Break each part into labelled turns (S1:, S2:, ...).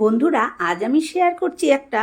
S1: বন্ধুরা, আজ আমি শেয়ার করছি একটা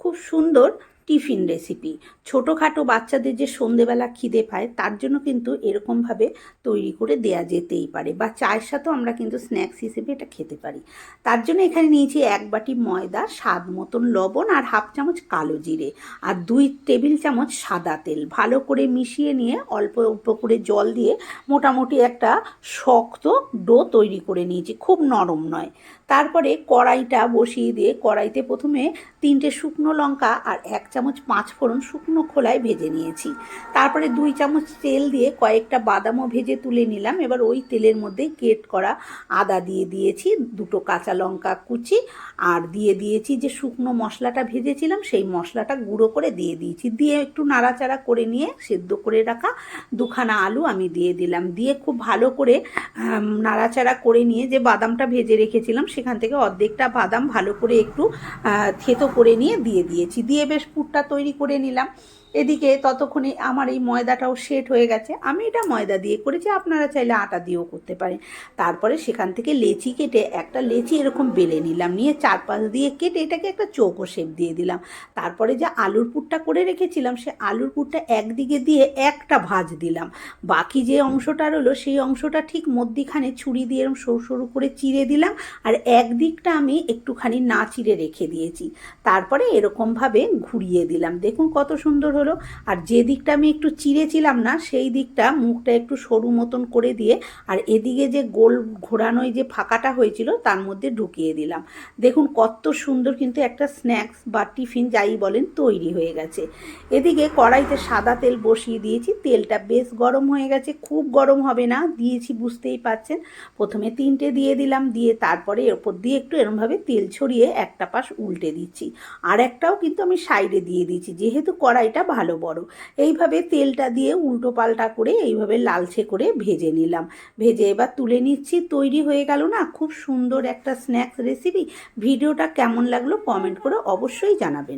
S1: খুব সুন্দর টিফিন রেসিপি। ছোটোখাটো বাচ্চাদের যে সন্ধেবেলা খিদে পায় তার জন্য কিন্তু এরকমভাবে তৈরি করে দেয়া যেতেই পারে, বা চায়ের সাথেও আমরা কিন্তু স্ন্যাক্স হিসেবে এটা খেতে পারি। তার জন্য এখানে নিয়েছি 1 বাটি ময়দা, স্বাদ মতন লবণ আর হাফ চামচ কালো জিরে আর 2 টেবিল চামচ সাদা তেল ভালো করে মিশিয়ে নিয়ে অল্প অল্প করে জল দিয়ে মোটামুটি একটা শক্ত ডো তৈরি করে নিয়েছি, খুব নরম নয়। তারপরে কড়াইটা বসিয়ে দিয়ে কড়াইতে প্রথমে 3টে শুকনো লঙ্কা আর 1 চামচ 5 ফোড়ন শুকনো খোলায় ভেজে নিয়েছি। তারপরে 2 চামচ তেল দিয়ে কয়েকটা বাদামও ভেজে তুলে নিলাম। এবার ওই তেলের মধ্যে গ্রেট করা আদা দিয়ে দিয়েছি, 2টো কাঁচা লঙ্কা কুচি, আর দিয়ে দিয়েছি যে শুকনো মশলাটা ভেজেছিলাম সেই মশলাটা গুঁড়ো করে দিয়ে দিয়েছি। দিয়ে একটু নাড়াচাড়া করে নিয়ে সেদ্ধ করে রাখা 2খানা আলু আমি দিয়ে দিলাম। দিয়ে খুব ভালো করে নাড়াচাড়া করে নিয়ে যে বাদামটা ভেজে রেখেছিলাম সেখান থেকে অর্ধেকটা বাদাম ভালো করে একটু থেতো করে নিয়ে দিয়ে দিয়েছি। দিয়ে বেশ পুরটা তৈরি করে নিলাম। এদিকে ততক্ষণে আমার এই ময়দাটাও সেট হয়ে গেছে। আমি এটা ময়দা দিয়ে করেছি, আপনারা চাইলে আটা দিয়েও করতে পারেন। তারপরে সেখান থেকে লেচি কেটে একটা লেচি এরকম বেলে নিলাম, নিয়ে চারপাশ দিয়ে কেটে এটাকে একটা চৌকো শেপ দিয়ে দিলাম। তারপরে যে আলুর পুরটা করে রেখেছিলাম সে আলুর পুরটা একদিকে দিয়ে একটা ভাঁজ দিলাম। বাকি যে অংশটা রইলো সেই অংশটা ঠিক মধ্যিখানে ছুরি দিয়ে এরকম সরু সরু করে চিড়ে দিলাম, আর একদিকটা আমি একটুখানি না চিড়ে রেখে দিয়েছি। তারপরে এরকমভাবে ঘুরিয়ে দিলাম, দেখুন কত সুন্দর হলো। আর যে দিকটা আমি একটু চিড়েছিলাম না সেই দিকটা মুখটা একটু সরু মতন করে দিয়ে আর এদিকে যে গোল ঘোরানো যে ফাঁকাটা হয়েছিল তার মধ্যে ঢুকিয়ে দিলাম। দেখুন কত সুন্দর কিন্তু একটা স্ন্যাক্স বা টিফিন যাই বলেন তৈরি হয়ে গেছে। এদিকে কড়াইতে সাদা তেল বসিয়ে দিয়েছি, তেলটা বেশ গরম হয়ে গেছে, খুব গরম হবে না, দিয়েছি বুঝতেই পারছেন। প্রথমে 3টে দিয়ে দিলাম, দিয়ে তারপরে এর উপর দিয়ে একটু এরমভাবে তেল ছড়িয়ে একটা পাশ উল্টে দিচ্ছি, আর একটাও কিন্তু আমি সাইডে দিয়ে দিচ্ছি যেহেতু কড়াইটা ভালো বড়। এইভাবে তেলটা দিয়ে উল্টো পাল্টা করে এইভাবে লালচে করে ভেজে নিলাম। ভেজে এবার তুলে নিচ্ছি। তৈরি হয়ে গেল না খুব সুন্দর একটা স্ন্যাক্স রেসিপি। ভিডিওটা কেমন লাগলো কমেন্ট করে অবশ্যই জানাবেন।